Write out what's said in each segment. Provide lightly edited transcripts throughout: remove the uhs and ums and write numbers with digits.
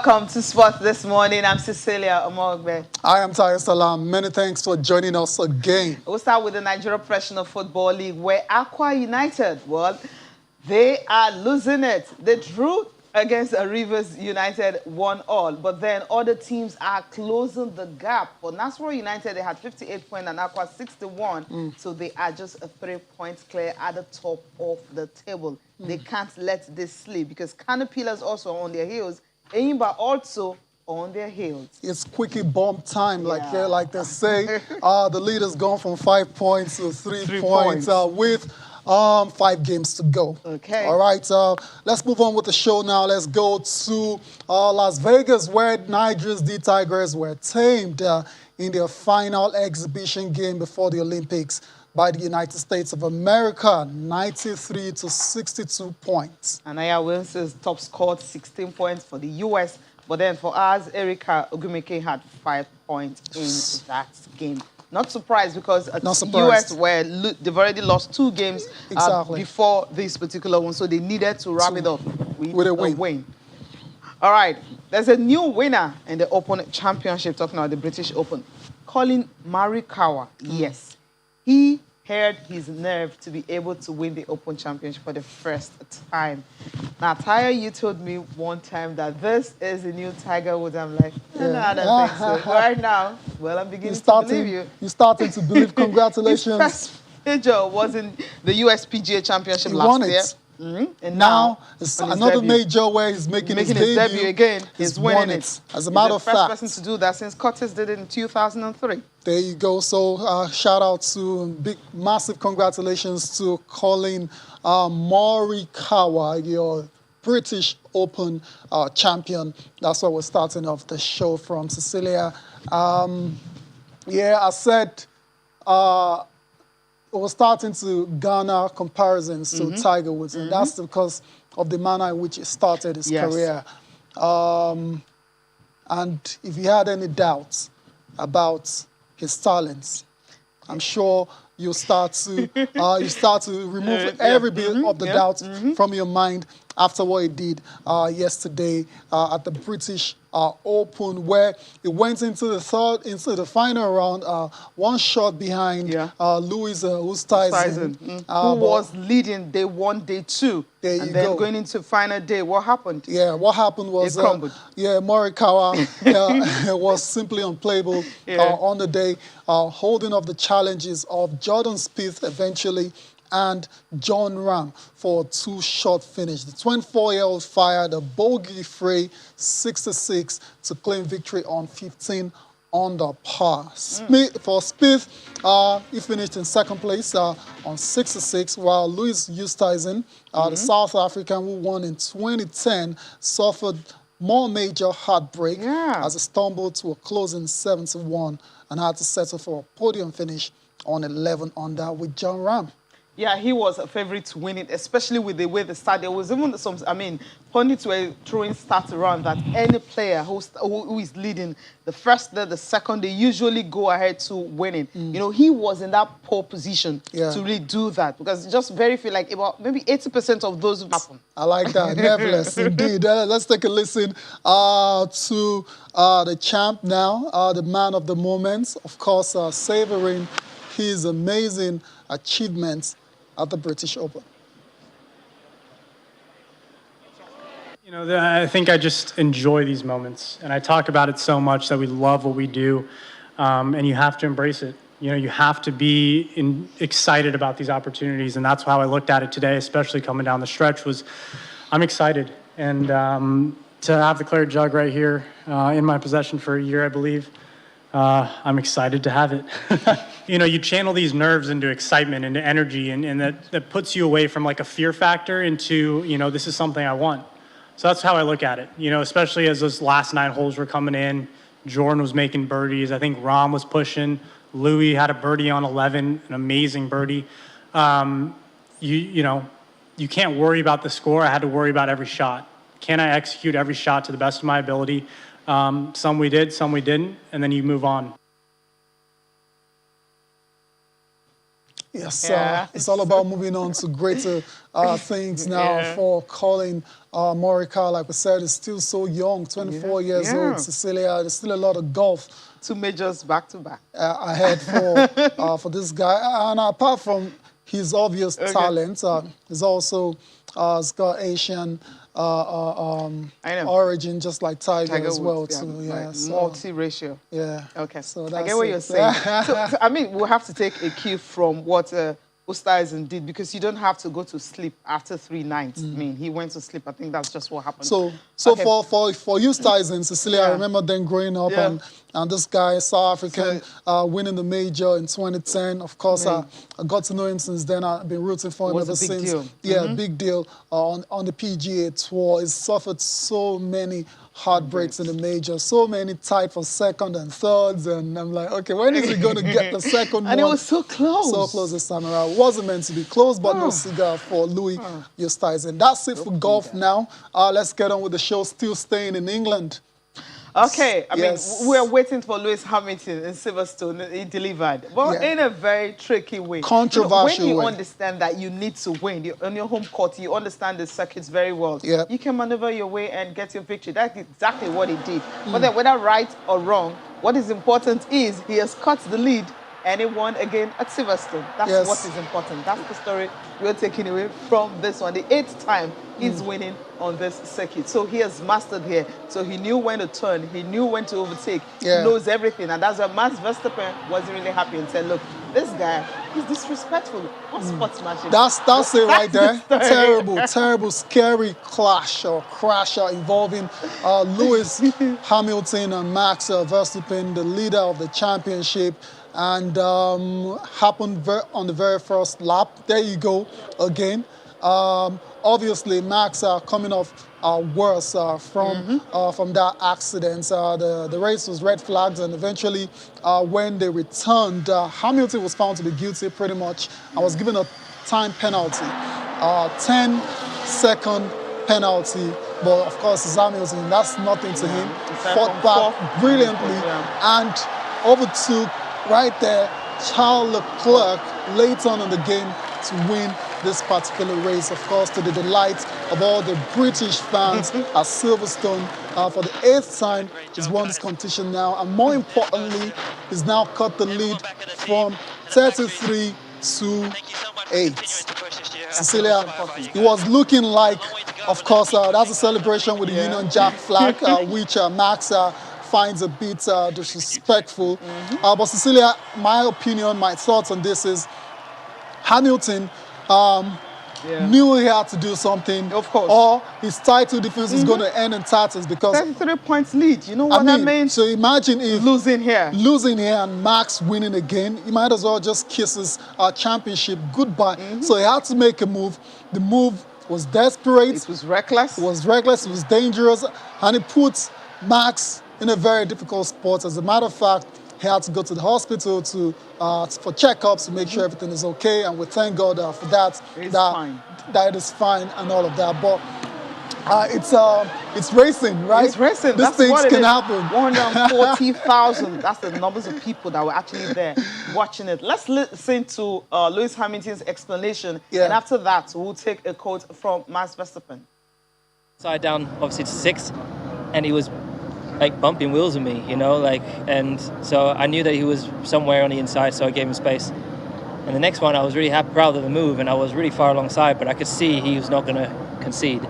Welcome to Sports This Morning. I'm Cecilia Omogbe. I am Tayo Salam. Many thanks for joining us again. We'll start with the Nigeria Professional Football League, where Aqua United, well, they are losing it. They drew against Rivers United 1-1, but then other teams are closing the gap. For Nasarawa United, they had 58 points and Aqua 61, so they are just 3 points clear at the top of the table. They can't let this slip because Kano Pillars also on their heels. Enyimba also on their heels. It's quickie bomb time, like they say. The leader's gone from 5 points to 3 points with 5 games to go. Okay. All right. Let's move on with the show now. Let's go to Las Vegas, where Nigeria's D Tigers were tamed in their final exhibition game before the Olympics by the United States of America, 93 to 62 points. Anaya Wilson's top scored 16 points for the U.S., but then for us, Erica Ogumike had 5 points in that game. Not surprised because the U.S. they've already lost 2 games before this particular one, so they needed to wrap it up with a win. All right, there's a new winner in the Open Championship, talking about the British Open. Colin Morikawa, yes. He had his nerve to be able to win the Open Championship for the first time. Now, Tayo, you told me one time that this is the new Tiger Woods. I'm like, no, I don't think so. But right now, well, I'm beginning to believe you. You're starting to believe. Congratulations. His first major was in the USPGA Championship last year. And now it's another major where he's making his debut again. He's winning it. As a matter of fact, the first person to do that since Curtis did it in 2003. There you go. So shout out to massive congratulations to Colin Morikawa, your British Open champion. That's why we're starting off the show from, Cecilia. I said we're starting to garner comparisons to Tiger Woods, and that's because of the manner in which he started his career. And if you had any doubts about his talents, I'm sure you start to remove every bit of the doubt from your mind after what he did yesterday at the British Open, where he went into the final round, 1 shot behind Louis Oosthuizen, who was leading day 1, day 2. And then going into final day, what happened? Yeah, what happened was Morikawa was simply unplayable on the day, holding off the challenges of Jordan Spieth eventually and John Ram for a 2-shot finish. The 24-year-old fired a bogey-free 66 to claim victory on 15 under par. For Spieth, he finished in second place on 66, while Louis Oosthuizen, the South African who won in 2010, suffered more major heartbreak as he stumbled to a closing 71 and had to settle for a podium finish on 11 under with John Ram. Yeah, he was a favorite to win it, especially with the way they started. There was even some, pundits were throwing stats around that any player who is leading the first day, the second, they usually go ahead to winning. You know, he was in that poor position to really do that because just very few, like about maybe 80% of those who happen. I like that. Nevertheless, indeed. Let's take a listen to the champ now, the man of the moment, of course, savoring his amazing achievements at the British Open. You know, I think I just enjoy these moments, and I talk about it so much that we love what we do, and you have to embrace it. You know, you have to be excited about these opportunities, and that's how I looked at it today, especially coming down the stretch, was I'm excited. And to have the claret jug right here in my possession for a year, I believe, I'm excited to have it. You know, you channel these nerves into excitement, into energy, and that puts you away from like a fear factor into, you know, this is something I want. So that's how I look at it, you know, especially as those last 9 holes were coming in. Jordan was making birdies. I think Rahm was pushing. Louis had a birdie on 11, an amazing birdie. You know, you can't worry about the score. I had to worry about every shot. Can I execute every shot to the best of my ability? Some we did, some we didn't, and then you move on. Yes, it's all about moving on to greater things now for Collin Morikawa. Like we said, is still so young, 24 years old. Cecilia, there's still a lot of golf. 2 majors back-to-back. Ahead for this guy. And apart from his obvious talent, he's also has got Asian origin, just like Tiger as well, Woods, too. Yeah, like multi-racial. Yeah. Okay. So I get what you're saying. So, I mean, we'll have to take a cue from what Oosthuizen did, because you don't have to go to sleep after 3 nights. I mean, he went to sleep. I think that's just what happened. So okay. for Oosthuizen, Cecilia, I remember then growing up and this guy, South African, winning the major in 2010. Of course, I got to know him since then. I've been rooting for him ever since. Deal. Yeah, big deal on the PGA Tour. He's suffered so many heartbreaks in the major, so many tied for second and thirds, and I'm like, okay, when is he going to get the second one? And it was so close. So close this time around. It wasn't meant to be close, but no cigar for Louis Oosthuizen. That's it for golf now. Let's get on with the show, still staying in England. Okay, I mean, we're waiting for Lewis Hamilton in Silverstone. He delivered, but in a very tricky way. Controversial when you way. understand that you need to win, on your home court, you understand the circuits very well. You can maneuver your way and get your victory. That's exactly what he did. But then, whether right or wrong, what is important is he has cut the lead and he won again at Silverstone. That's what is important. That's the story we're taking away from this one. The 8th time he's winning on this circuit. So he has mastered here. So he knew when to turn. He knew when to overtake. He knows everything. And that's why Max Verstappen wasn't really happy and said, look, this guy, he's disrespectful. What sportsmanship? That's it right there. Terrible, scary clash or crash involving Lewis Hamilton and Max Verstappen, the leader of the championship. And happened on the very first lap. There you go again. Obviously, Max coming off worse from that accident. The race was red flags, and eventually, when they returned, Hamilton was found to be guilty pretty much and was given a time penalty, 10-second penalty. But of course, it's Hamilton. That's nothing to him. Fought back brilliantly and overtook. Right there, Charles Leclerc late on in the game to win this particular race, of course, to the delight of all the British fans at Silverstone. For the 8th time, he's won this competition now, and more importantly, he's now cut the lead from 33 to 8. Cecilia, he was looking like, of course, that's a celebration with the Union Jack flag, which Max finds a bit disrespectful. But Cecilia, my opinion, my thoughts on this is Hamilton knew he had to do something. Of course. Or his title defense is going to end in tatters because 33 points lead. You know what that means? So imagine if losing here and Max winning again, he might as well just kiss his championship goodbye. So he had to make a move. The move was desperate. It was reckless. It was dangerous, and it puts Max in a very difficult spot. As a matter of fact, he had to go to the hospital for checkups to make sure everything is okay, and we thank God for that. That it is fine and all of that. But it's racing, right? It's racing. These things can happen. 140,000. That's the numbers of people that were actually there watching it. Let's listen to Lewis Hamilton's explanation, and after that, we'll take a quote from Max Verstappen. Side down, obviously, to 6th, and he was like bumping wheels with me, you know, and so I knew that he was somewhere on the inside, so I gave him space. And the next one, I was really proud of the move, and I was really far alongside, but I could see he was not going to concede.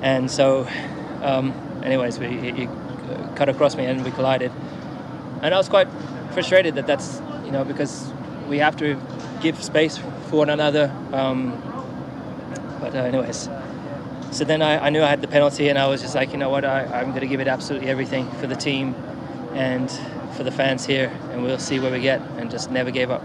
And so, anyways, he cut across me and we collided. And I was quite frustrated that's, you know, because we have to give space for one another. But anyways. So then I knew I had the penalty, and I was just like, you know what, I'm going to give it absolutely everything for the team and for the fans here, and we'll see where we get, and just never gave up.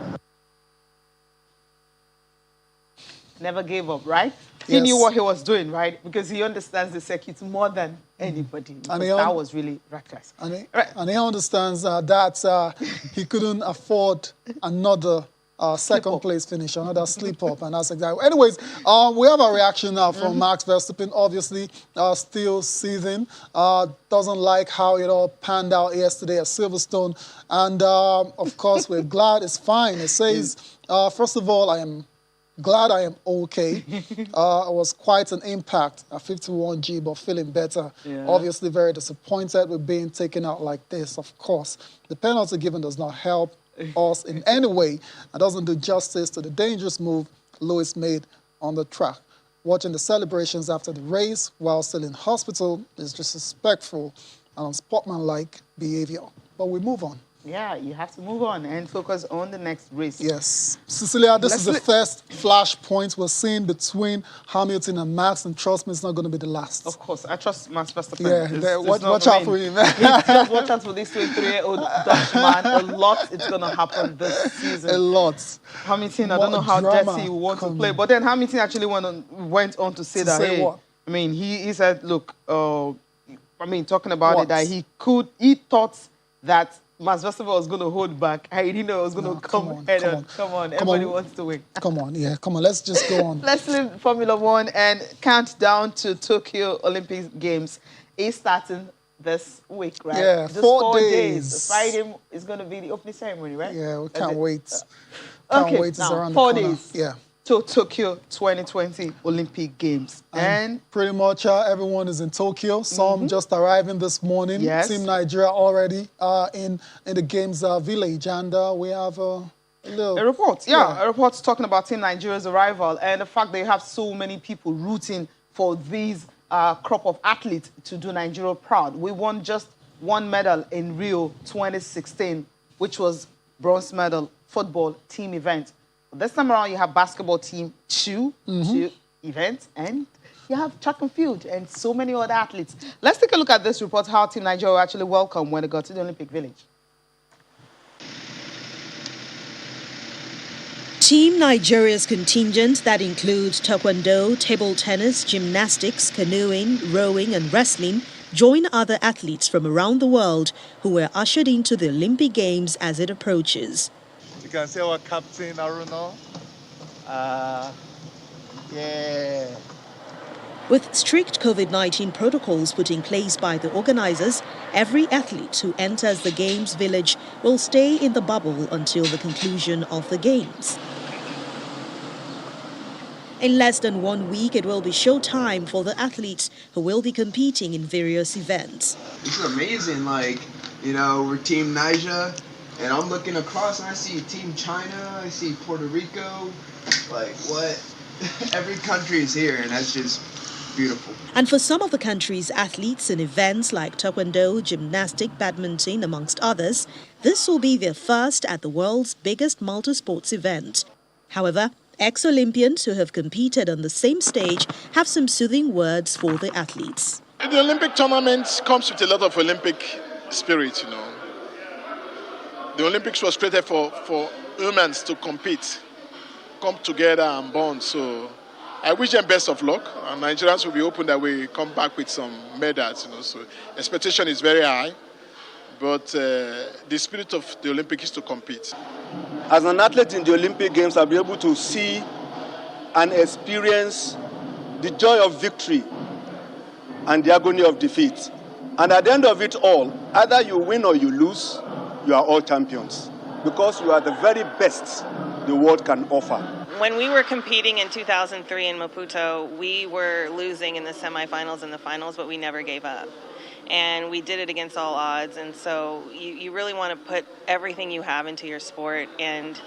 Never gave up, right? He knew what he was doing, right? Because he understands the circuit more than anybody. And that was really reckless. And he understands that he couldn't afford another second place finish, another slip up, and that's exactly. Anyways, we have a reaction now from Max Verstappen. Obviously, still seething, doesn't like how it all panned out yesterday at Silverstone, and of course we're glad it's fine. It says, first of all, I am glad I am okay. It was quite an impact at 51G, but feeling better. Yeah. Obviously very disappointed with being taken out like this, of course. The penalty given does not help us in any way and doesn't do justice to the dangerous move Lewis made on the track. Watching the celebrations after the race while still in hospital is disrespectful and unsportsmanlike behavior. But we move on. Yeah, you have to move on and focus on the next race. Yes. Cecilia, this is the first flashpoint we're seeing between Hamilton and Max, and trust me, it's not going to be the last. Of course. I trust Max Verstappen. Yeah, watch out for him. Just watch out for this 23-year-old Dutchman. A lot is going to happen this season. A lot. Hamilton, I don't know how dirty he wants to play. But then Hamilton actually went on to say that, hey, what? I mean, he said, look, I mean, talking about it, that he thought that Max Verstappen was going to hold back. I didn't know it was going to come head-on. Come on, everybody wants to win. Come on, let's just go on. Let's leave Formula One and count down to Tokyo Olympic Games. It's starting this week, right? Yeah, just 4 days. Friday is going to be the opening ceremony, right? Yeah, we can't wait. Okay, wait. now 4 days. Yeah. To Tokyo 2020 Olympic Games. And pretty much everyone is in Tokyo. Some just arriving this morning. Yes. Team Nigeria already in the Games village. And we have a report. Yeah, a report talking about Team Nigeria's arrival and the fact they have so many people rooting for these crop of athletes to do Nigeria proud. We won just one medal in Rio 2016, which was bronze medal football team event. This time around, you have basketball team, two events, and you have track and field and so many other athletes. Let's take a look at this report, how Team Nigeria were actually welcomed when they got to the Olympic Village. Team Nigeria's contingent that includes taekwondo, table tennis, gymnastics, canoeing, rowing and wrestling join other athletes from around the world who were ushered into the Olympic Games as it approaches. You can see our captain, Aruno. Yeah. With strict COVID-19 protocols put in place by the organizers, every athlete who enters the Games Village will stay in the bubble until the conclusion of the Games. In less than 1 week, it will be showtime for the athletes who will be competing in various events. This is amazing. Like, you know, we're Team Niger. And I'm looking across and I see Team China, I see Puerto Rico, like what? Every country is here and that's just beautiful. And for some of the country's athletes in events like taekwondo, gymnastics, badminton, amongst others, this will be their first at the world's biggest multi-sports event. However, ex-Olympians who have competed on the same stage have some soothing words for the athletes. The Olympic tournament comes with a lot of Olympic spirit, you know. The Olympics was created for humans to compete, come together and bond. So I wish them best of luck. And Nigerians will be hoping that we come back with some medals. You know, so expectation is very high, but the spirit of the Olympics is to compete. As an athlete in the Olympic Games, I'll be able to see and experience the joy of victory and the agony of defeat. And at the end of it all, either you win or you lose, you are all champions because you are the very best the world can offer. When we were competing in 2003 in Maputo, we were losing in the semifinals and the finals, but we never gave up. And we did it against all odds. And so you really want to put everything you have into your sport and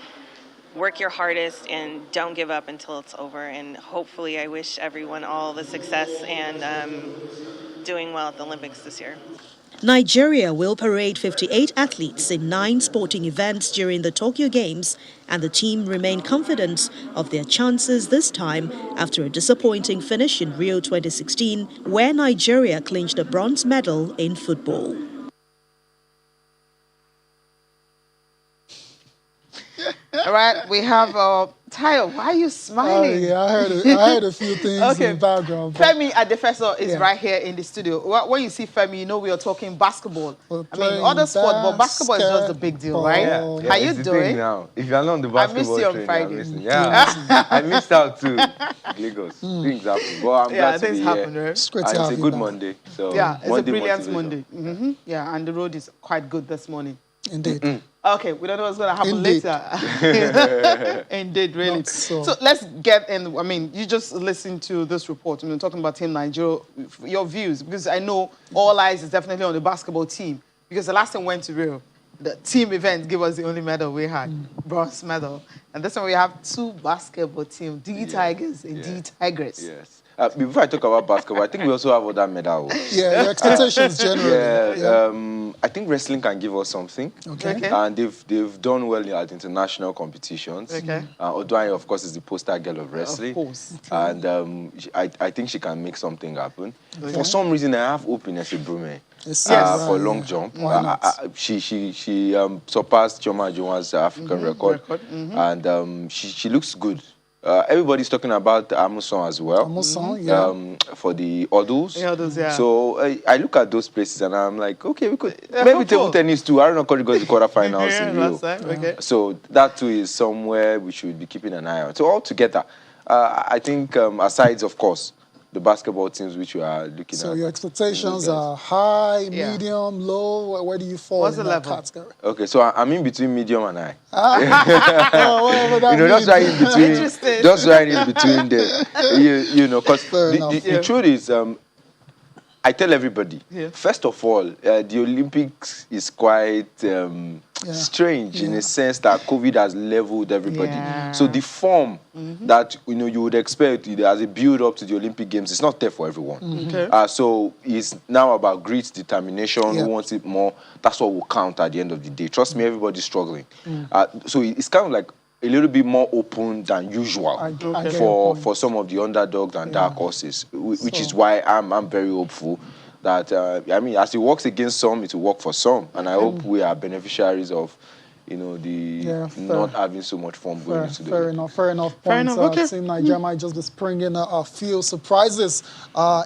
work your hardest and don't give up until it's over. And hopefully I wish everyone all the success and doing well at the Olympics this year. Nigeria will parade 58 athletes in 9 sporting events during the Tokyo Games, and the team remain confident of their chances this time after a disappointing finish in Rio 2016, where Nigeria clinched a bronze medal in football. All right, we have Tayo. Why are you smiling? Yeah, I heard a few things in the background. Femi Adefeso is right here in the studio. When you see Femi, you know we are talking basketball. I mean, other sport, but basketball is just a big deal, right? Yeah, How you doing? Now, if you're not on the basketball I missed you on train, Friday. Yeah, I missed out too. Lagos, things happen. But I'm glad to be happen, here. Right? It's a good Monday. So yeah, it's Monday a brilliant motivation. Monday. Yeah, and the road is quite good this morning. Indeed. Okay, we don't know what's going to happen later. Indeed, really. So let's get in. I mean, you just listened to this report. We're talking about Team Nigeria. Your views, because I know all eyes is definitely on the basketball team. Because the last time we went to Rio, the team event gave us the only medal we had, bronze medal. And this time we have two basketball teams, D Tigers and D Tigers. Yes. Before I talk about basketball, I think we also have other medals. Yeah, your expectations generally. I think wrestling can give us something. Okay. And they've done well at international competitions. Okay. Odwani, of course, is the poster girl of wrestling. Of course. And I think she can make something happen. Okay. For some reason, I have hope in Esebrume. For long jump. She surpassed Choma Joan's African record. And she looks good. Everybody's talking about Amuson as well. Amuson, yeah. For the hurdles. Yeah. So I look at those places and I'm like, okay, we could maybe table tennis too. I don't know, because the quarterfinals in Rio. Okay. So that too is somewhere we should be keeping an eye on. So all together, I think aside, of course, the basketball teams which you are looking at. So your expectations are high, medium, low? Where do you fall in that category? Okay, so I'm in between medium and high. Just right in between. Just right in between there. You know, because the truth is, I tell everybody, first of all, the Olympics is quite strange in a sense that COVID has leveled everybody. So the form that you would expect as a build-up to the Olympic Games is not there for everyone. So it's now about grit, determination, who wants it more. That's what will count at the end of the day. Trust me, everybody's struggling. So it's kind of like a little bit more open than usual for some of the underdogs and dark horses, which is why I'm very hopeful that, as it works against some, it will work for some. And I hope we are beneficiaries of, not having so much fun going into the Fair enough. Okay. Team Nigeria might just be springing a few surprises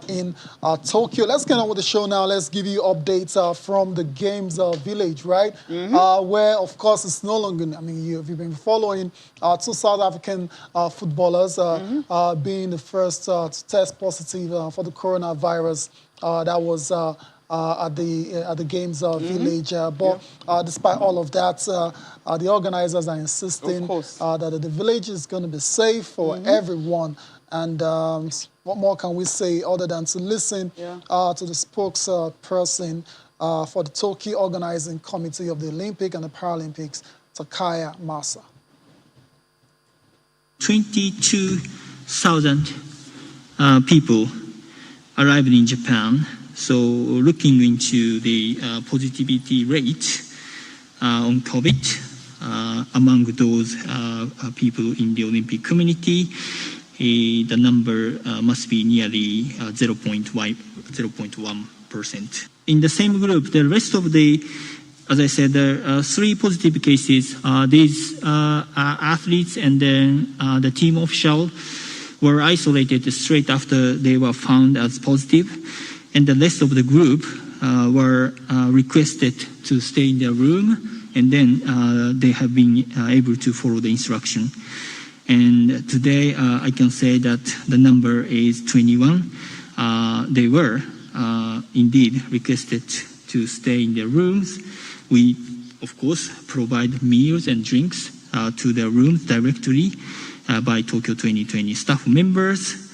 in Tokyo. Let's get on with the show now. Let's give you updates from the Games Village, right? Where, of course, it's no longer, you've been following two South African footballers being the first to test positive for the coronavirus. That was at the Games Village. But despite all of that, the organizers are insisting that the village is going to be safe for everyone. And what more can we say other than to listen to the spokesperson for the Tokyo Organizing Committee of the Olympic and the Paralympics, Takaya Masa. 22,000 people arrived in Japan. So looking into the positivity rate on COVID among those people in the Olympic community, the number must be nearly 0.1%. In the same group, the rest of the, as I said, there are 3 positive cases. These athletes and then the team official were isolated straight after they were found as positive. And the rest of the group were requested to stay in their room, and then they have been able to follow the instruction. And today I can say that the number is 21. They were indeed requested to stay in their rooms. We, of course, provide meals and drinks to their rooms directly by Tokyo 2020 staff members.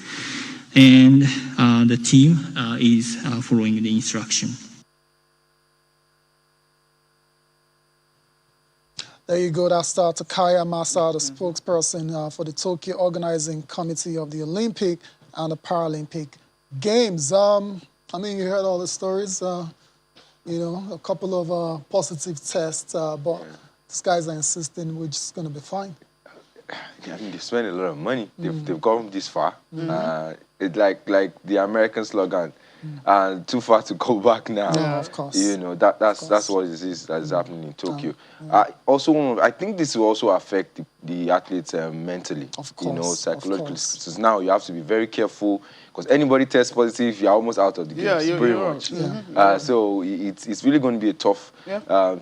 And the team is following the instruction. There you go. That's Takaya Masa, the spokesperson for the Tokyo Organizing Committee of the Olympic and the Paralympic Games. You heard all the stories. A couple of positive tests, but these guys are insisting we're just going to be fine. They spend a lot of money. They've gone this far. It's like the American slogan, too far to go back now. Yeah, of course. That's what it is that is happening in Tokyo. I think this will also affect the athletes mentally, of course, psychologically. So now you have to be very careful because anybody tests positive, you're almost out of the game. Pretty much. So it's really going to be a tough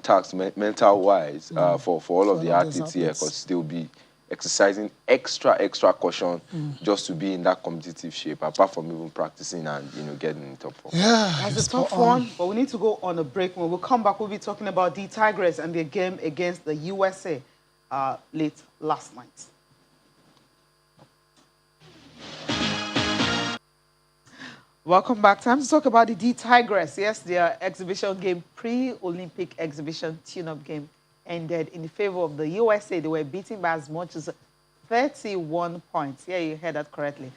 task mental-wise for all of the athletes here because they'll be exercising extra caution just to be in that competitive shape, apart from even practicing and getting in top form. Yeah, that's a tough one. But we need to go on a break. When we come back, we'll be talking about the Tigers and their game against the USA late last night. Welcome back. Time to talk about the D-Tigers. Yes, their exhibition game, pre-Olympic exhibition tune-up game, ended in favor of the USA. They were beaten by as much as 31 points. Yeah, you heard that correctly.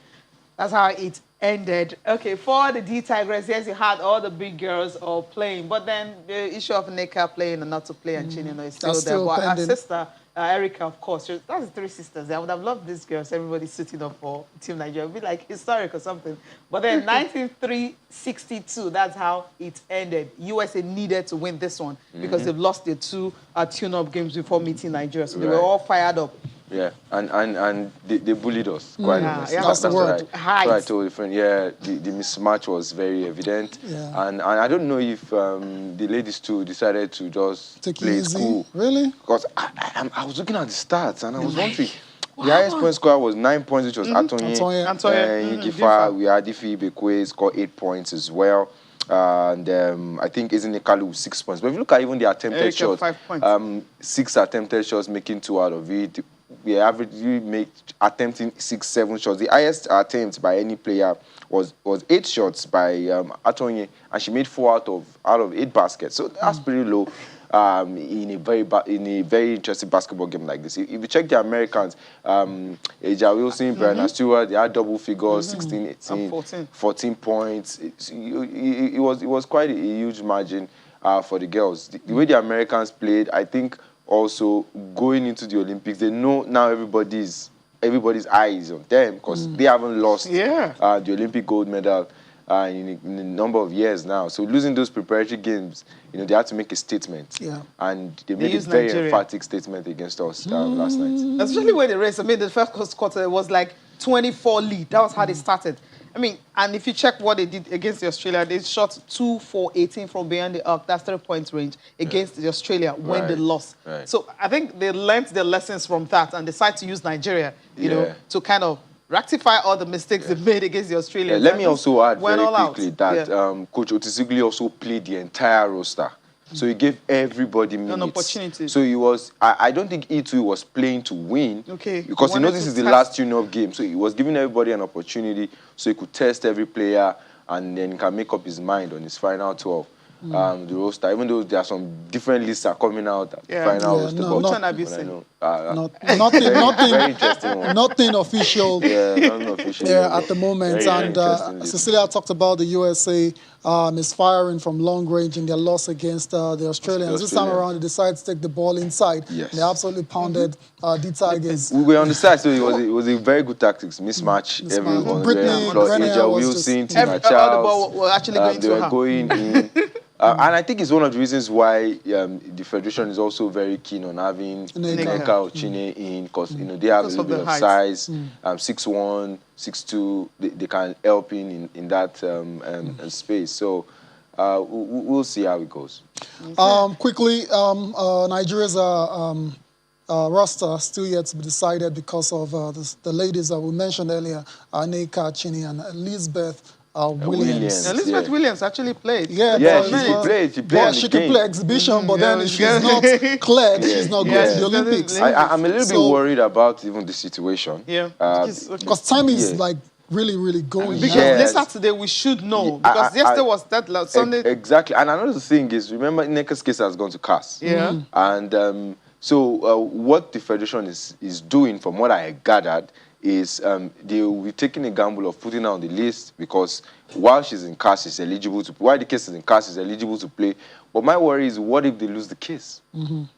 That's how it ended. Okay, for the D-Tigers, yes, you had all the big girls all playing, but then the issue of Nneka playing and not to play and Chinny is still there. But her sister, Erica, of course, that's the three sisters. I would have loved these girls, everybody suiting up for Team Nigeria. It would be like historic or something. But then 93-62, that's how it ended. USA needed to win this one because they've lost their two tune-up games before meeting Nigeria. So they were all fired up. Yeah, and they bullied us quite honestly. That's the word. What I told a friend. Yeah, the mismatch was very evident. Yeah. And I don't know if the ladies too decided to just play it cool. Really? Because I was looking at the stats and I was wondering. The highest point score was 9 points, which was Atonye Ngifa. We had Ife Ibekwe scored 8 points as well. And I think Ezinekalu with 6 points. But if you look at even the attempted shots, 5 points. 6 attempted shots, making 2 out of it. We averagely make attempting 6-7 shots. The highest attempt by any player was 8 shots by Atonye, and she made 4 out of 8 baskets. So that's pretty low in a very interesting basketball game like this. If you check the Americans, Eja Wilson, Brianna Stewart, they had double figures, 16, 18, 14 points. It was quite a huge margin for the girls. The way the Americans played, I think. Also, going into the Olympics, they know now everybody's eyes on them because they haven't lost the Olympic gold medal in a number of years now. So losing those preparatory games, they had to make a statement. Yeah. And they made a very emphatic statement against us last night. Especially when the race, the first quarter was like 24 lead. That was how they started. And if you check what they did against the Australia, they shot 2 for 18 from behind the arc. That's 3 points range against the Australia when they lost. Right. So I think they learned their lessons from that and decided to use Nigeria, to kind of rectify all the mistakes they made against the Australians. Let me also add very quickly that Coach Otiseguli also played the entire roster. So he gave everybody minutes. An opportunity. So he was, I don't think E2 was playing to win. Okay. Because this is the last tune-up game. So he was giving everybody an opportunity so he could test every player and then he can make up his mind on his final 12. The roster, even though there are some different lists are coming out at the final roster. Nothing official. Nothing official. At the moment. And Cecilia talked about the USA misfiring from long range in their loss against the Australians. This time around, they decided to take the ball inside. Yes. They absolutely pounded the Tigers. We were on the side, so it was a very good tactics. Mismatch. Everyone. Brittany, Eja Wilson, Tina Charles. Were actually going they were going in. And I think it's one of the reasons why the Federation is also very keen on having Nneka or Chinny in, because they have a little bit of size, 6'1", 6'2", they can help in that space. So we'll see how it goes. Quickly, Nigeria's roster still yet to be decided because of the ladies that we mentioned earlier, Nneka, Chinny, and Elizabeth Williams. Elizabeth Williams actually played. She played. She could play exhibition, but then she's not cleared. She's not going to the Olympics. I'm a little bit worried about even the situation. Because time is like really, really going. Because this Saturday we should know. Because yesterday was that Sunday. Exactly. And another thing is, remember, Nneka's case has gone to CAS. And so what the Federation is doing, from what I gathered, is they will be taking a gamble of putting her on the list because while she's in CAS, she's eligible to play. While the case is in CAS, she's eligible to play. But my worry is, what if they lose the case?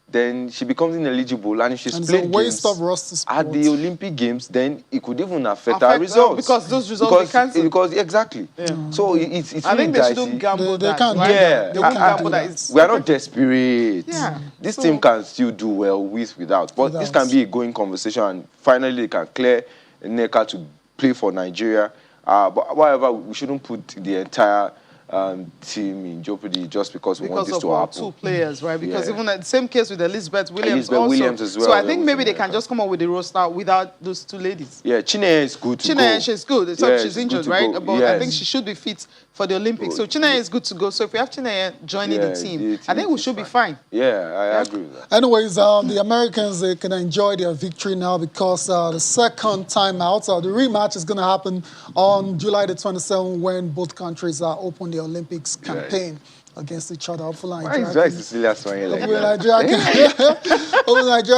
Then she becomes ineligible, and if she's played games at the Olympic Games, then it could even affect her results. Because those results they cancel. Because exactly. Yeah. So it's I think they shouldn't gamble that. Right? Yeah, they won't gamble that. We are not desperate. Yeah. This team can still do well without. But this can be a going conversation, and finally they can clear Nneka to play for Nigeria. But however, we shouldn't put the entire team in jeopardy just because we want this to happen. Two players, right? Because even the same case with Elizabeth Williams also. Williams as well. So I think maybe they can just come up with the roster without those two ladies. Yeah, Chineye is good to go. Chineye, she's good. Except she's injured, right? Go. But I think she should be fit for the Olympics. So Chineye is good to go. So if we have Chineye joining the team, I think we should be fine. Yeah, I agree with that. Anyways, the Americans, they can enjoy their victory now because the second time out, the rematch is going to happen on July the 27th when both countries open the Olympics campaign against each other. Hopefully Nigeria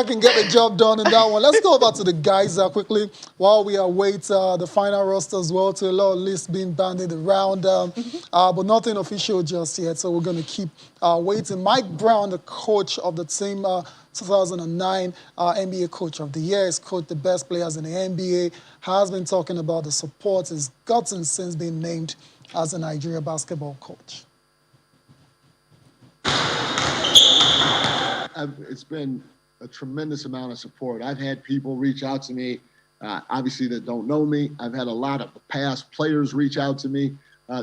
can get the job done in that one. Let's go back to the guys quickly while we await the final roster as well. To a lot of lists being bandied around, but nothing official just yet. So we're going to keep waiting. Mike Brown, the coach of the team, 2009 NBA Coach of the Year, has coached the best players in the NBA, has been talking about the support he's gotten since being named as a Nigeria basketball coach. It's been a tremendous amount of support. I've had people reach out to me, obviously that don't know me. I've had a lot of past players reach out to me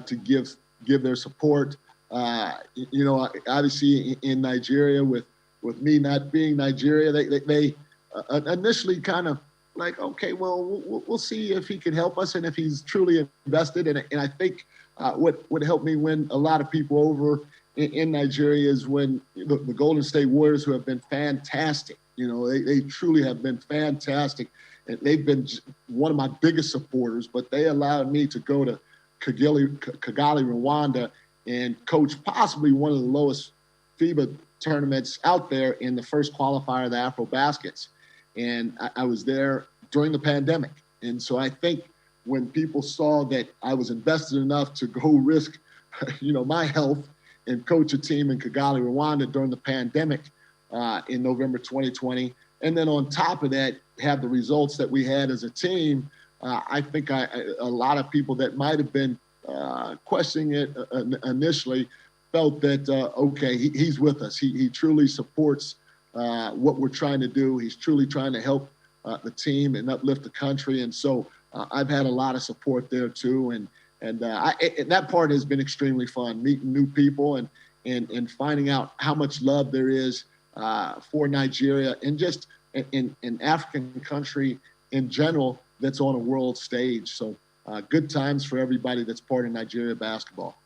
to give their support. Obviously in Nigeria, with me not being Nigeria, they initially kind of like, okay, well, we'll see if he can help us and if he's truly invested. And I think what helped me win a lot of people over in Nigeria is when the Golden State Warriors, who have been fantastic, they truly have been fantastic. And they've been one of my biggest supporters, but they allowed me to go to Kigali, Rwanda, and coach possibly one of the lowest FIBA tournaments out there in the first qualifier of the AfroBaskets. And I was there during the pandemic. And so I think when people saw that I was invested enough to go risk, my health and coach a team in Kigali, Rwanda during the pandemic in November 2020. And then on top of that, have the results that we had as a team. I think a lot of people that might have been questioning it initially felt that, okay, he's with us. He truly supports what we're trying to do. He's truly trying to help the team and uplift the country. And so I've had a lot of support there too. And that part has been extremely fun, meeting new people and finding out how much love there is for Nigeria and just in African country in general that's on a world stage. So good times for everybody that's part of Nigeria basketball.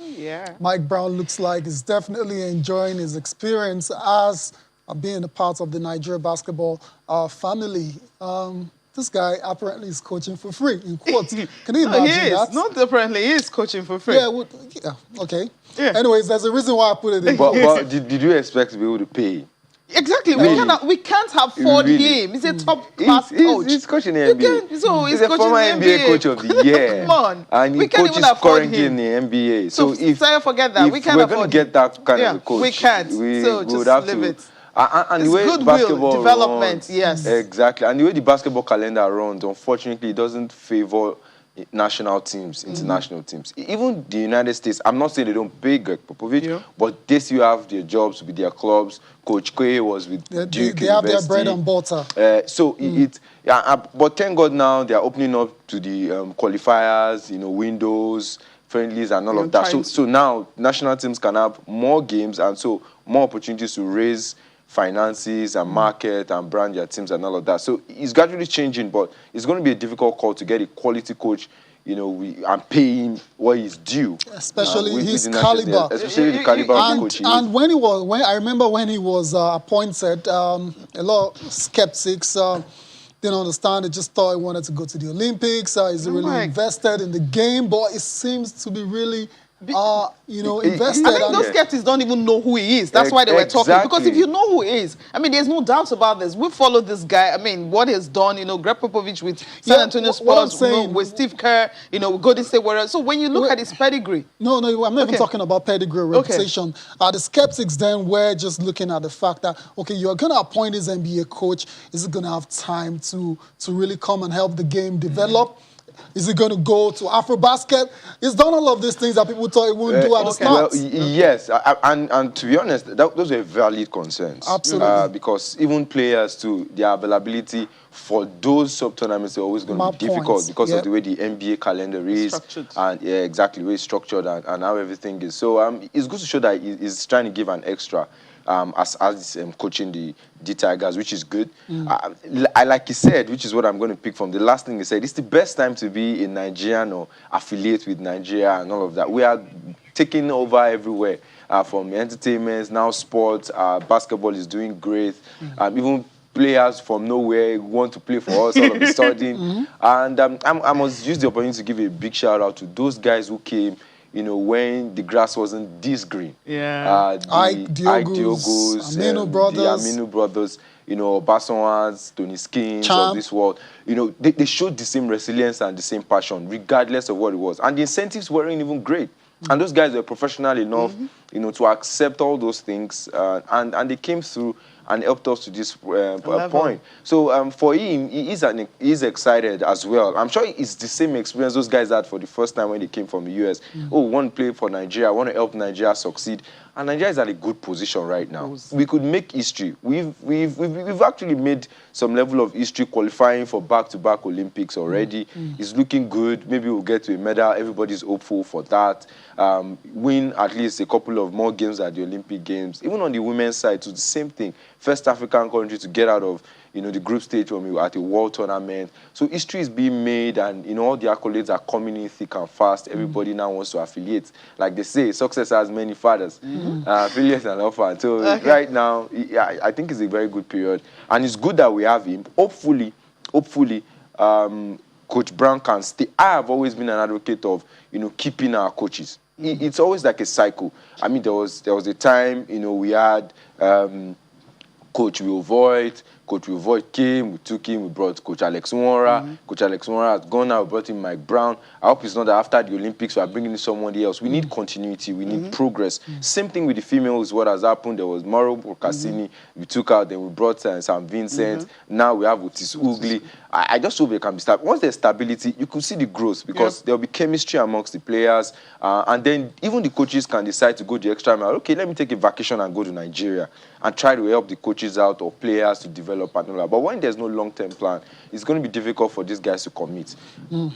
Yeah. Mike Brown looks like he's definitely enjoying his experience as being a part of the Nigeria basketball family. This guy apparently is coaching for free, in quotes. Can you imagine that? Not apparently, he is coaching for free. Yeah, okay. Yeah. Anyways, there's a reason why I put it in. But did you expect to be able to pay? Exactly. We can't afford him. He's a top-class coach. He's coaching the NBA. He's a former NBA coach of the year. Come on. And he coaches currently in the NBA. So if forget that. We can't afford him. We're going to get that kind of a coach. We can't. So just leave it. And the way basketball development, runs, exactly. And the way the basketball calendar runs, unfortunately, it doesn't favor national teams, international teams. Even the United States, I'm not saying they don't pay Greg Popovich, but they still have their jobs with their clubs. Coach Quay was with Duke They have their bread and butter. But thank God now they are opening up to the qualifiers, windows, friendlies and all of that. So now national teams can have more games and so more opportunities to raise finances and market and brand their teams and all of that. So it's gradually changing, but it's going to be a difficult call to get a quality coach, and pay him what he's due. Especially his caliber. Especially the caliber of the coach. And I remember when he was appointed, a lot of skeptics didn't understand. They just thought he wanted to go to the Olympics. He's really invested in the game, but it seems to be really invested. I think those skeptics don't even know who he is. That's why they were talking. Because if you know who he is, I mean, there's no doubt about this. We followed this guy. I mean, what he's done, Greg Popovich with San Antonio Spurs, with Steve Kerr, with Golden State Warriors. So when you look at his pedigree. No, I'm not even talking about pedigree or reputation. The skeptics then were just looking at the fact that, okay, you're going to appoint this NBA coach. Is he going to have time to really come and help the game develop? Is it going to go to AfroBasket? He's done all of these things that people thought he wouldn't do at the start. Well, yes, and to be honest, those are valid concerns. Absolutely. Because even players, too, their availability for those sub-tournaments are always going to be difficult because of the way the NBA calendar is. And exactly, the way it's structured and how everything is. So it's good to show that he's trying to give an extra. As coaching the Tigers, which is good. Like he said, which is what I'm going to pick from the last thing he said, it's the best time to be in Nigeria or affiliate with Nigeria and all of that. We are taking over everywhere, from entertainment, now sports, basketball is doing great. Even players from nowhere want to play for us all of a sudden. And I must use the opportunity to give a big shout out to those guys who came when the grass wasn't this green. Yeah. Ike Diogus, Aminu Brothers. The Aminu Brothers, Obasanjo's, Tony Skins of this world. They showed the same resilience and the same passion, regardless of what it was. And the incentives weren't even great. And those guys were professional enough, to accept all those things. And they came through and helped us to this point. So for him, he's excited as well. I'm sure it's the same experience those guys had for the first time when they came from the US. Oh, want to play for Nigeria, I want to help Nigeria succeed. And Nigeria is at a good position right now. We could make history. We've actually made some level of history qualifying for back-to-back Olympics already. It's looking good. Maybe we'll get to a medal. Everybody's hopeful for that. Win at least a couple of more games at the Olympic Games. Even on the women's side, it's the same thing. First African country to get out of the group stage when we were at a world tournament. So history is being made, and all the accolades are coming in thick and fast. Everybody now wants to affiliate. Like they say, success has many fathers. Affiliate and orphan. So right now, I think it's a very good period. And it's good that we have him. Hopefully, Coach Brown can stay. I have always been an advocate of, keeping our coaches. It's always like a cycle. I mean, there was a time, we had Coach Will Voigt. Coach Will Voigt came, we took him, we brought Coach Alex Nwora. Coach Alex Nwora has gone now, we brought in Mike Brown. I hope it's not that after the Olympics we are bringing in somebody else. We need continuity, we need progress. Same thing with the females, what has happened. There was Mauro Cassini, we took out, then we brought Sam Vincent. Now we have Otis Ugly. I just hope they can be stable. Once there's stability, you could see the growth because there'll be chemistry amongst the players. And then even the coaches can decide to go the extra mile. Okay, let me take a vacation and go to Nigeria and try to help the coaches out or players to develop and all that. But when there's no long-term plan, it's going to be difficult for these guys to commit.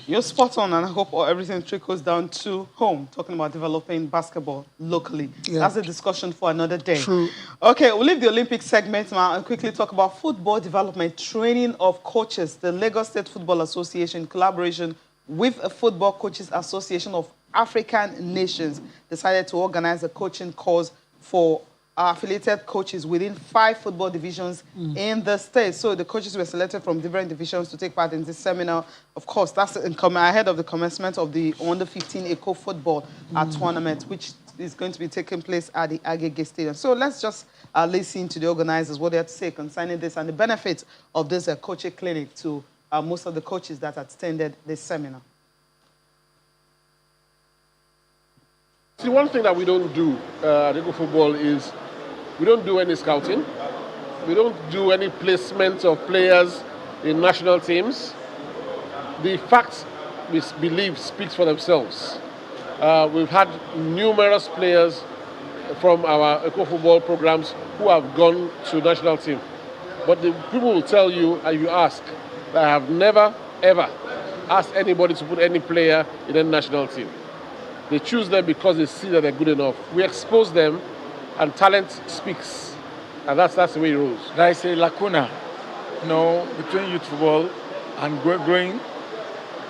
You're spot on, and I hope everything trickles down to home, talking about developing basketball locally. That's a discussion for another day. True. Okay, we'll leave the Olympic segment now and quickly talk about football development, training of coaches. The Lagos State Football Association, in collaboration with a Football Coaches Association of African Nations, decided to organize a coaching course for affiliated coaches within 5 football divisions in the state. So the coaches were selected from different divisions to take part in this seminar. Of course, that's ahead of the commencement of the Under-15 Eco Football tournament, which is going to be taking place at the Agege Stadium. So let's just listen to the organizers, what they have to say concerning this and the benefits of this coaching clinic to most of the coaches that attended this seminar. See, one thing that we don't do at Eco Football is we don't do any scouting. We don't do any placement of players in national teams. The facts, we believe, speaks for themselves. We've had numerous players from our Eco Football programs who have gone to national team. But the people will tell you, and you ask, that I have never, ever asked anybody to put any player in any national team. They choose them because they see that they're good enough. We expose them, and talent speaks. And that's the way it rolls. There is a lacuna, between youth football and growing,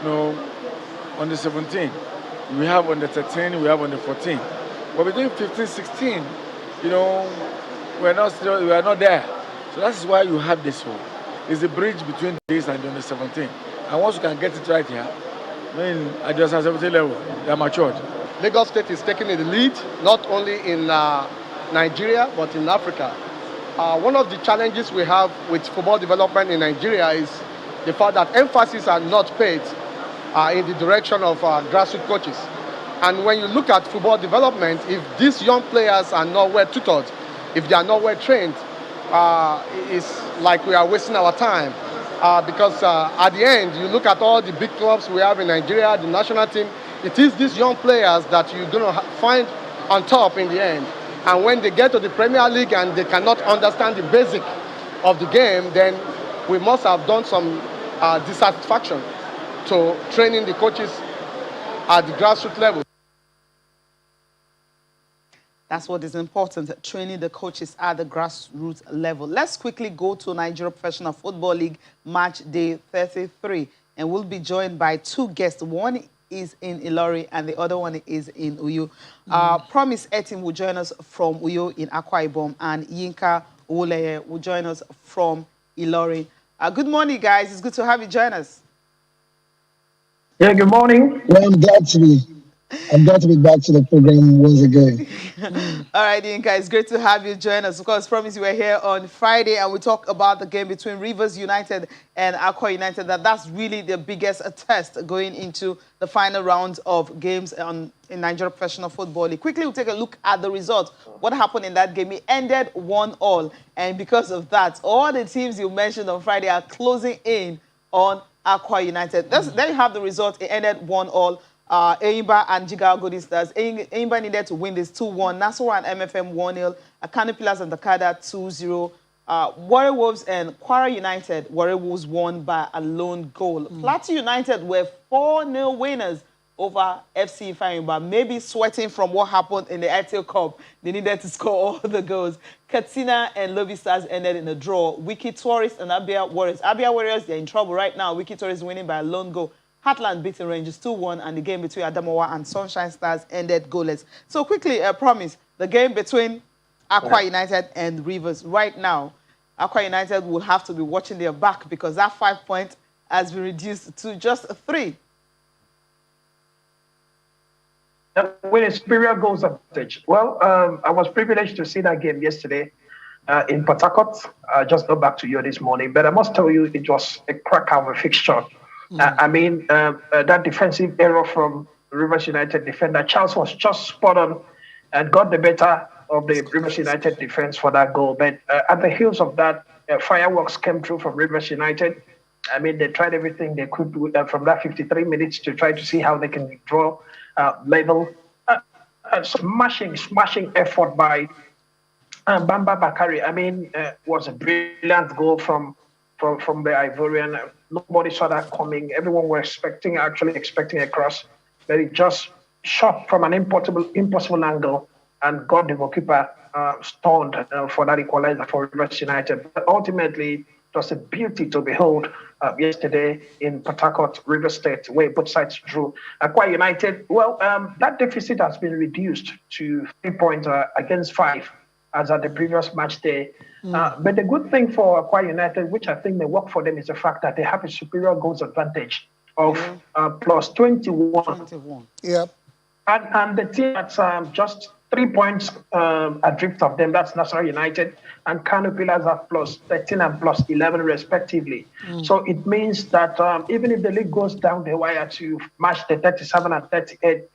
on the 17. We have on the 13, we have on the 14. But between 15, 16, we're not there. So that's why you have this one. It's a bridge between this and the under 17. And once you can get it right here, at the under 17 level, they are matured. Lagos State is taking the lead, not only in Nigeria, but in Africa. One of the challenges we have with football development in Nigeria is the fact that emphasis are not paid in the direction of grassroots coaches. And when you look at football development, if these young players are not well tutored, if they are not well trained, it's like we are wasting our time. Because at the end, you look at all the big clubs we have in Nigeria, the national team, it is these young players that you're going to find on top in the end. And when they get to the Premier League and they cannot understand the basic of the game, then we must have done some dissatisfaction to training the coaches at the grassroots level. That's what is important, training the coaches at the grassroots level. Let's quickly go to Nigeria Professional Football League match day 33. And we'll be joined by two guests. One is in Ilori and the other one is in Uyo. Promise Etim will join us from Uyo in Akwa Ibom, and Yinka Owoleye will join us from Ilori. Good morning, guys. It's good to have you join us. Yeah, good morning. Well, I'm glad to be back to the program once again. All right, Yinka, it's great to have you join us. Of course, promise you were here on Friday and we talked about the game between Rivers United and Akwa United. That's really the biggest test going into the final round of games in Nigeria Professional Football League. Quickly, we'll take a look at the result. What happened in that game? It ended 1-1. And because of that, all the teams you mentioned on Friday are closing in on Akwa United. There you have the result. It ended 1-1. Enyimba and Jigawa Golden Stars. Enyimba needed to win this 2-1. Nasarawa and MFM 1-0. Kano Pillars and Takada 2-0. Warri Wolves and Kwara United. Warri Wolves won by a lone goal. Plateau United were 4-0 winners over FC Ifeanyi, maybe sweating from what happened in the Airtel Cup. They needed to score all the goals. Katsina and Lobby Stars ended in a draw. Wiki Tourists and Abia Warriors. Abia Warriors, they're in trouble right now. Wiki Tourists winning by a lone goal. Heartland beating Rangers 2-1, and the game between Adamawa and Sunshine Stars ended goalless. So quickly, Promise, the game between Akwa United and Rivers. Right now, Akwa United will have to be watching their back because that 5 point has been reduced to just 3. With a superior goals advantage. Well, I was privileged to see that game yesterday in Port Harcourt. I just got back to you this morning, but I must tell you it was a cracker of a fixture. I mean, that defensive error from Rivers United defender, Charles was just spot on and got the better of the Rivers United defense for that goal. But at the heels of that, fireworks came through from Rivers United. I mean, they tried everything they could do from that 53 minutes to try to see how they can draw level. Smashing effort by Bamba Bakari. I mean, was a brilliant goal from the Ivorian. Nobody saw that coming. Everyone were expecting a cross, but it just shot from an impossible angle and got the goalkeeper stunned for that equalizer for Rivers United. But ultimately, it was a beauty to behold yesterday in Port Harcourt, River State, where both sides drew. Akwa United, well, that deficit has been reduced to 3 points against 5 as at the previous match day. But the good thing for Akwa United, which I think may work for them, is the fact that they have a superior goals advantage of plus 21. Yep. And the team that's just 3 points adrift of them, that's Nasarawa United, and Kano Pillars have plus 13 and plus 11 respectively. So it means that even if the league goes down the wire to match the 37 and 38,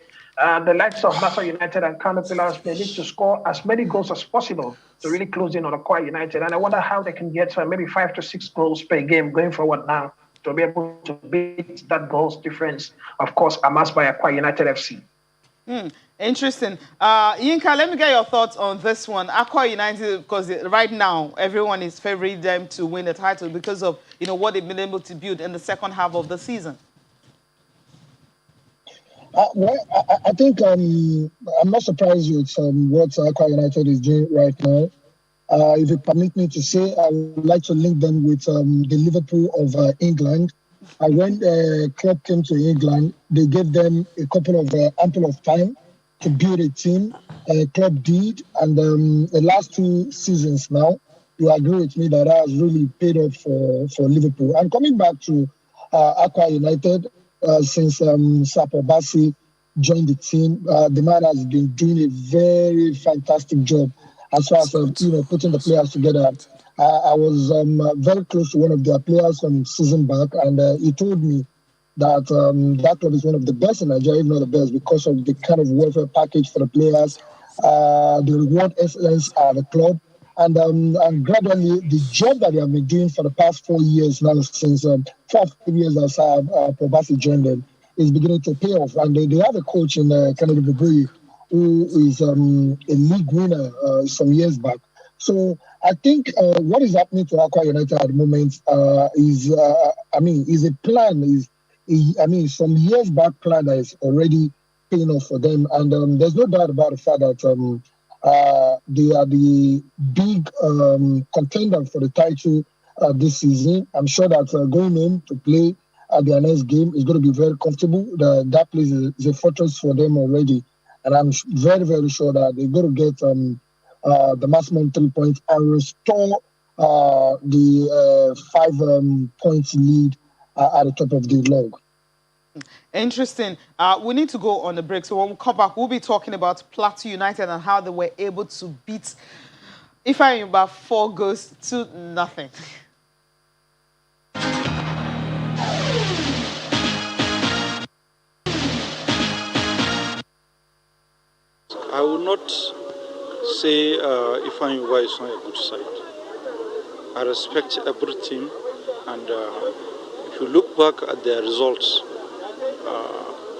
the likes of Nasarawa United and Kano Pillars may need to score as many goals as possible to really close in on Akwa United. And I wonder how they can get maybe 5 to 6 goals per game going forward now to be able to beat that goals difference, of course, amassed by Akwa United FC. Interesting. Yinka, let me get your thoughts on this one. Akwa United, because right now everyone is favoring them to win the title because of what they've been able to build in the second half of the season. I think I'm not surprised with what Akwa United is doing right now. If you permit me to say, I would like to link them with the Liverpool of England. When the club came to England, they gave them a couple of ample of time to build a team. Club did, and the last 2 seasons now, you agree with me that has really paid off for Liverpool. And coming back to Akwa United, since Sapo Bassi joined the team. The man has been doing a very fantastic job as far as putting the players together. I was very close to one of their players from season back, and he told me that that club is one of the best in Nigeria, if not the best, because of the kind of welfare package for the players, the reward excellence at the club, and gradually the job that they have been doing for the past 4 years now, since 4 years as Probasi joined them, is beginning to pay off. And they have a coach in Kennedy Bugui who is a league winner some years back. So I think what is happening to Akwa United at the moment is a plan, some years back plan that is already paying off for them. And there's no doubt about the fact that they are the big contender for the title this season. I'm sure that going home to play their next game is going to be very comfortable. That place is a fortress for them already. And I'm very, very sure that they're going to get the maximum 3 points and restore the 5 points lead at the top of the log. Interesting. We need to go on the break. So when we come back, we'll be talking about Plateau United and how they were able to beat Ifeanyi Uba 4-0. I would not say Ifeanyi Uba is not a good side. I respect every team, and if you look back at their results,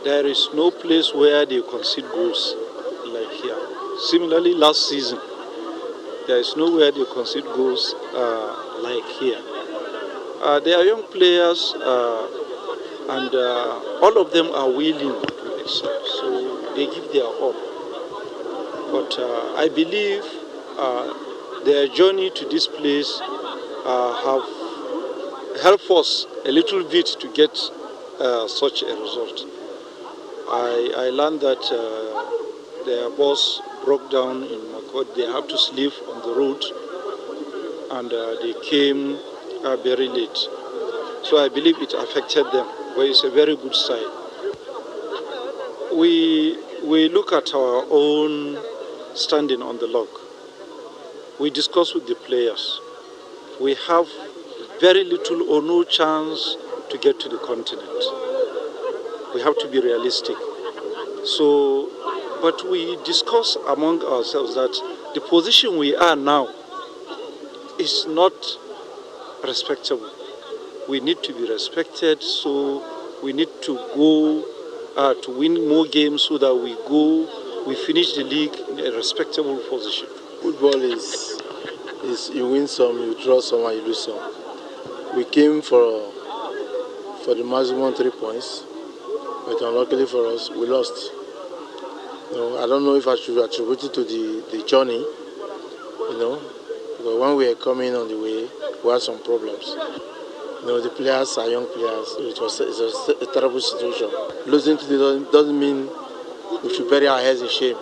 there is no place where they concede goals like here. Similarly, last season, there is nowhere they concede goals like here. They are young players, and all of them are willing to excel, so they give their all. But I believe their journey to this place have helped us a little bit to get such a result. I learned that their boss broke down in Makot. They have to sleep on the road, and they came very late. So I believe it affected them, but it's a very good side. We look at our own standing on the log. We discuss with the players. We have very little or no chance to get to the continent. We have to be realistic. So, but we discuss among ourselves that the position we are now is not respectable. We need to be respected, so we need to go to win more games so that we finish the league in a respectable position. Football is you win some, you draw some, and you lose some. We came for the maximum 3 points, but unluckily for us, we lost. I don't know if I should attribute it to the journey, because when we were coming on the way, we had some problems. The players are young players. It's a terrible situation. Losing today doesn't mean we should bury our heads in shame.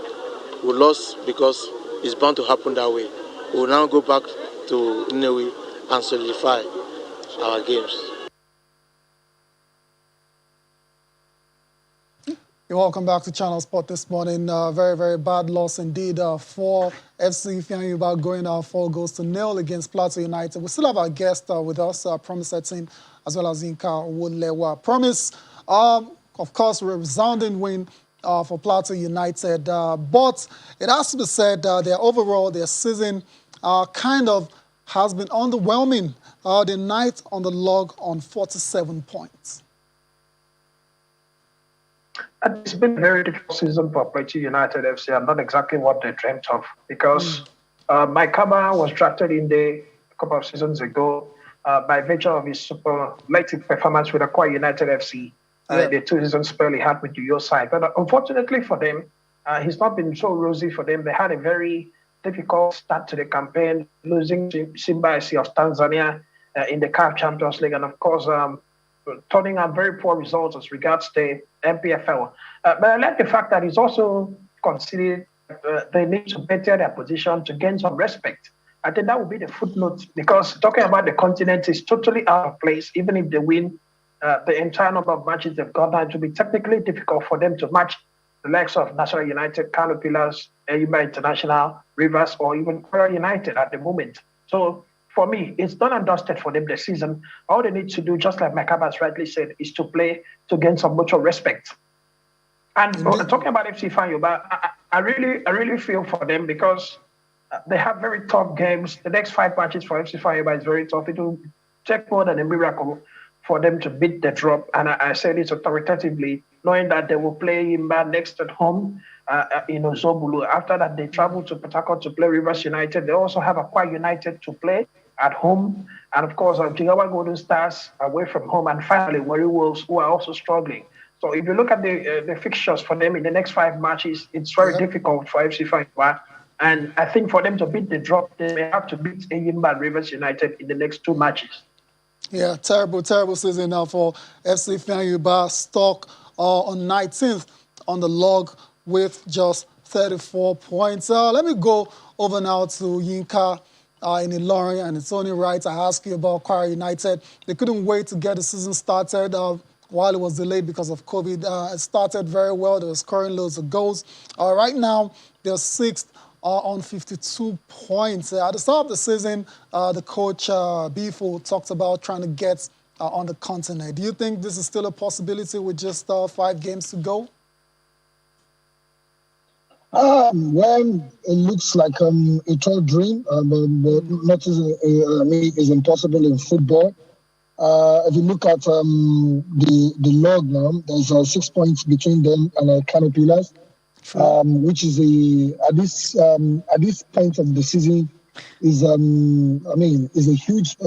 We lost because it's bound to happen that way. We will now go back to Nnewi and solidify our games. You're welcome back to Channel Sport this morning. Very, very bad loss indeed for FC Ifeanyi Uba going 4-0 against Plateau United. We still have our guest with us, Promise Etim, as well as Yinka Wolewa. Promise, of course, a resounding win for Plateau United. But it has to be said their season kind of has been underwhelming. The night on the log on 47 points. It's been a very difficult season for Plateau United FC, and not exactly what they dreamt of, because Mike Kaba was drafted in a couple of seasons ago by virtue of his superlative performance with Akwa United FC. The 2 season spell he had with the Uyo side. But unfortunately for them, he's not been so rosy for them. They had a very difficult start to the campaign, losing to Simba SC of Tanzania in the CAF Champions League, and of course, turning out very poor results as regards the MPFL. But I like the fact that he's also considered they need to better their position to gain some respect. I think that would be the footnote, because talking about the continent is totally out of place. Even if they win the entire number of matches they've got now, it will be technically difficult for them to match the likes of National United, Kano Pillars, Enyimba International, Rivers, or even Kwara United at the moment. So for me, it's done and dusted for them this season. All they need to do, just like Mike Abbas rightly said, is to play to gain some mutual respect. And talking about FC Fanyoba, I really feel for them because they have very tough games. The next 5 matches for FC Fanyoba is very tough. It will take more than a miracle for them to beat the drop. And I say this authoritatively, knowing that they will play Imba next at home in Ozobulu. After that, they travel to Port Harcourt to play Rivers United. They also have Akwa United to play at home. And of course, Jigawa Golden Stars away from home. And finally, Warri Wolves, who are also struggling. So if you look at the fixtures for them in the next 5 matches, it's very difficult for FC Fanyoba. And I think for them to beat the drop, they may have to beat Enyimba and Rivers United in the next 2 matches. Yeah, terrible season now for FC Fanyoba. Stock on 19th on the log with just 34 points. Let me go over now to Yinka in Ilorin, and it's only right I ask you about Kwara United. They couldn't wait to get the season started while it was delayed because of COVID. It started very well. They were scoring loads of goals. Right now, they're 6th on 52 points. At the start of the season, the coach, Bifo, talked about trying to get on the continent. Do you think this is still a possibility with just 5 games to go? Well, it looks like a tall dream, but nothing is impossible in football. If you look at the log now, there's 6 points between them and Kano Pillars, which is at this point of the season is a huge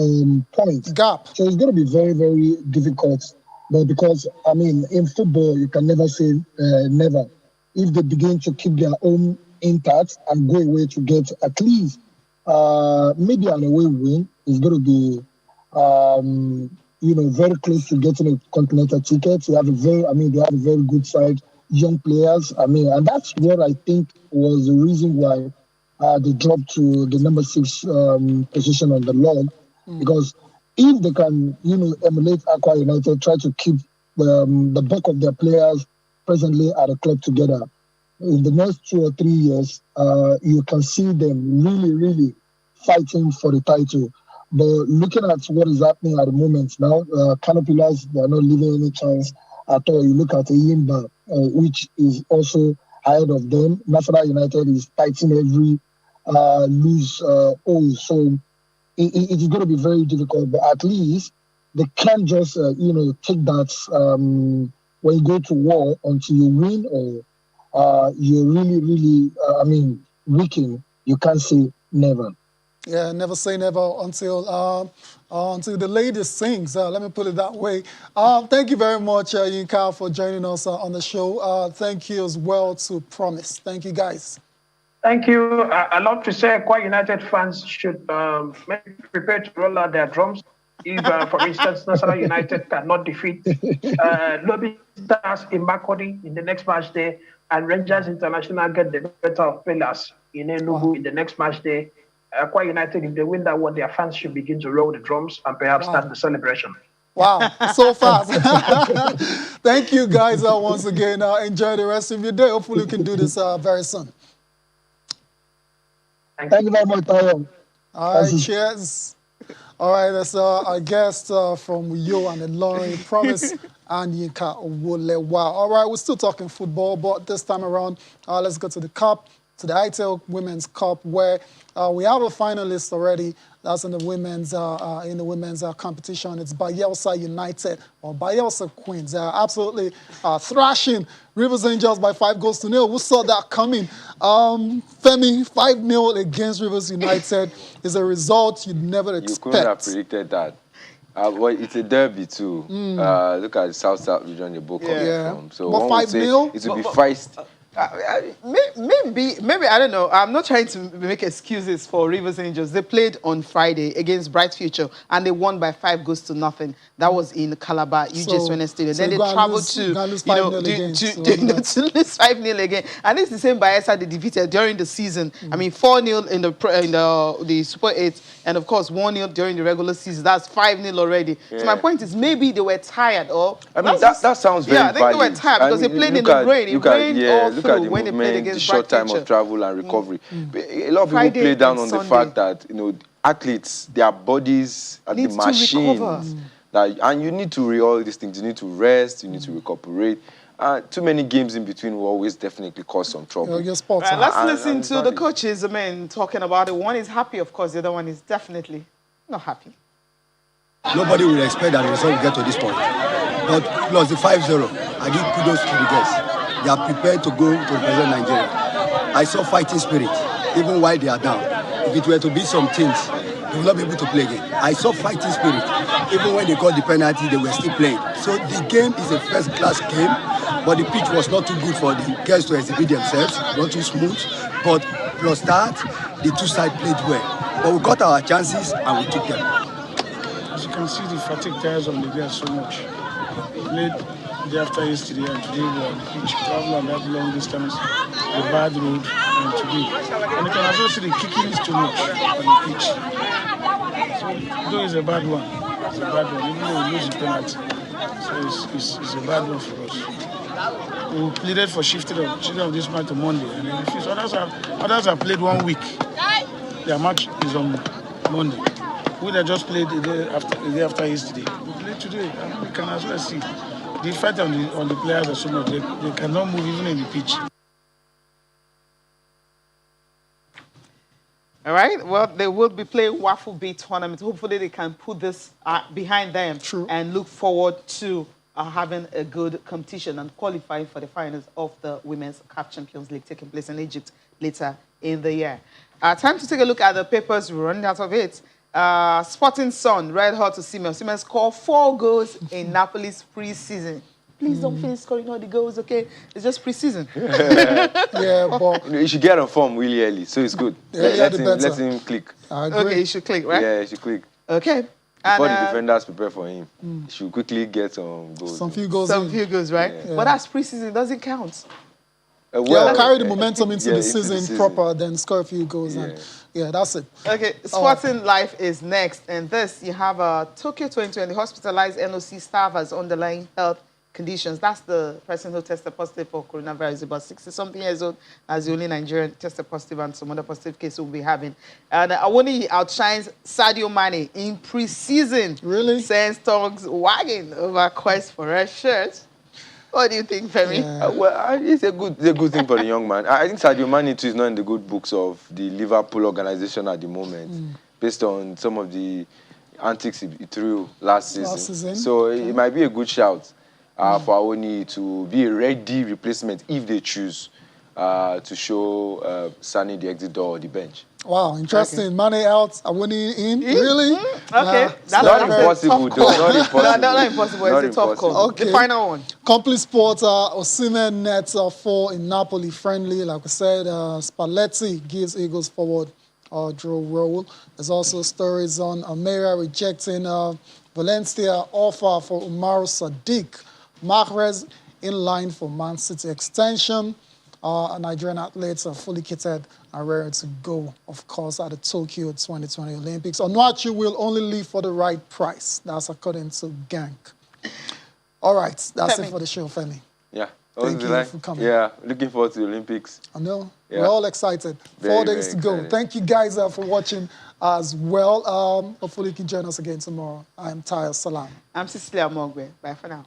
point gap. So it's going to be very, very difficult. But because in football you can never say never. If they begin to keep their own intact and go away to get at least maybe an away win, it's going to be very close to getting a continental ticket. They have a very good side, young players. And that's what I think was the reason why they dropped to the number 6 position on the log. Because if they can, emulate Akwa United, try to keep the bulk of their players presently at a club together, in the next 2 or 3 years, you can see them really, really fighting for the title. But looking at what is happening at the moment now, Kano Pillars, they are not leaving any chance at all. You look at Enyimba, which is also ahead of them. National United is fighting every loose hole. So it is going to be very difficult. But at least they can't just, take that when you go to war until you win or you're really, really, weaken. You can't say never. Yeah, never say never until the latest sings. Let me put it that way. Thank you very much, Yinka, for joining us on the show. Thank you as well to Promise. Thank you, guys. Thank you. I'd love to say Akwa United fans should prepare to roll out their drums. If, for instance, National United cannot defeat Lobby Stars in Makurdi in the next match day, and Rangers International get the better of Pillars in Enugu in the next match day, Akwa United, if they win that one, their fans should begin to roll the drums and perhaps start the celebration. Wow, so fast. Thank you, guys, once again. Enjoy the rest of your day. Hopefully we can do this very soon. Thank you very much, Tyron. All right, cheers. All right, that's our guest from Yo and Ilorin, Promise and Yinka Owolewa. All right, we're still talking football, but this time around, let's go to the Cup, to the ITL Women's Cup, where we have a finalist already. That's in the women's competition. It's Bayelsa United, or Bayelsa Queens. They're absolutely thrashing Rivers Angels by 5-0. Who saw that coming? Femi, 5-0 against Rivers United is a result you'd never expect. You couldn't have predicted that. Well, it's a derby too. Look at the South region you're both coming from. So but 5-0? It will be feisty. Maybe, I don't know. I'm not trying to make excuses for Rivers Angels. They played on Friday against Bright Future, and they won by 5-0. That was in Calabar, UJ Sweden Stadium. Then they traveled to lose 5-0 again. And it's the same Bayelsa they defeated during the season. I mean, 4-0 in the Super 8, and of course 1-0 during the regular season. That's 5-0 already. Yeah. So my point is, maybe they were tired, or I mean that sounds very valid. I think they were tired because they played in the rain. It rained all look at the when they played against the short time of travel and recovery. A lot of people play down on the fact that athletes, their bodies are the machines. And you need to all these things. You need to rest. You need to recuperate. Too many games in between will always definitely cause some trouble. Let's listen to the coaches, the men talking about it. One is happy, of course. The other one is definitely not happy. Nobody will expect that the result will get to this point. But plus the 5-0, I give kudos to the guys. They are prepared to go to represent Nigeria. I saw fighting spirit, even while they are down. If it were to be some things, they will not be able to play again. I saw fighting spirit. Even when they got the penalty, they were still playing. So the game is a first-class game, but the pitch was not too good for the girls to exhibit themselves, not too smooth. But plus that, the two sides played well. But we got our chances and we took them. As you can see, the fatigue tires on the girls so much. Played day after yesterday and today we are on the pitch. Travel on that long distance, the bad road, and today. And you can also see the kicking is too much on the pitch. So though it's a bad one, even though we lose the penalty. So it's a bad one for us. We pleaded for shifting of this match to Monday, and they refused. Others have played 1 week. Their match is on Monday. We that just played the day after yesterday. We played today, and we can as well see the effect on the players are so much. They cannot move even in the pitch. All right. Well, they will be playing Waffle Bay tournament. Hopefully, they can put this behind them and look forward to having a good competition and qualifying for the finals of the Women's CAF Champions League taking place in Egypt later in the year. Time to take a look at the papers. We're running out of it. Sporting Sun, red hot to Osimhen. Osimhen scored 4 goals in Napoli's pre-season. Please don't finish scoring all the goals, okay? It's just pre-season. But you should get on form really early, so it's good. Let him click. Okay, he should click, right? Yeah, he should click. Okay. Before the defenders prepare for him, he should quickly get some goals. Some few goals, right? Yeah. But that's pre-season, it doesn't count. Carry the momentum into the season proper, then score a few goals. And that's it. Okay, Sporting Life is next. And this, you have Tokyo 2020 hospitalized NOC staff as underlying health conditions. That's the person who tested positive for coronavirus, about 60-something years old, as the only Nigerian tested positive, and some other positive cases we'll be having. And Awoni outshines Sadio Mane in pre-season. Really? Sends tongues wagging over quest for red shirts. What do you think, Femi? It's a good thing for the young man. I think Sadio Mane too is not in the good books of the Liverpool organization at the moment, based on some of the antics he threw last season. So it might be a good shout for Awoni to be a ready replacement if they choose to show Sani the exit door or the bench. Wow, interesting. Okay. Mane out, Awoni in? Really? Okay. That's not impossible, though. Not impossible. Not impossible. It's a tough call. Okay. The final one. Complete Sport, Osimhen nets 4 in Napoli friendly. Like we said, Spalletti gives Eagles forward draw role. There's also stories on Almeria rejecting Valencia offer for Umaru Sadiq. Mahrez in line for Man City extension. Nigerian athletes are fully kitted and ready to go, of course, at the Tokyo 2020 Olympics. Onuachu will only leave for the right price. That's according to Gank. All right, that's it for the show, Femi. Yeah. Thank you for coming. Yeah, looking forward to the Olympics. I know. Yeah. We're all excited. 4 days to go. Thank you guys for watching as well. Hopefully you can join us again tomorrow. I'm Tyre Salam. I'm Cecilia Mogwe. Bye for now.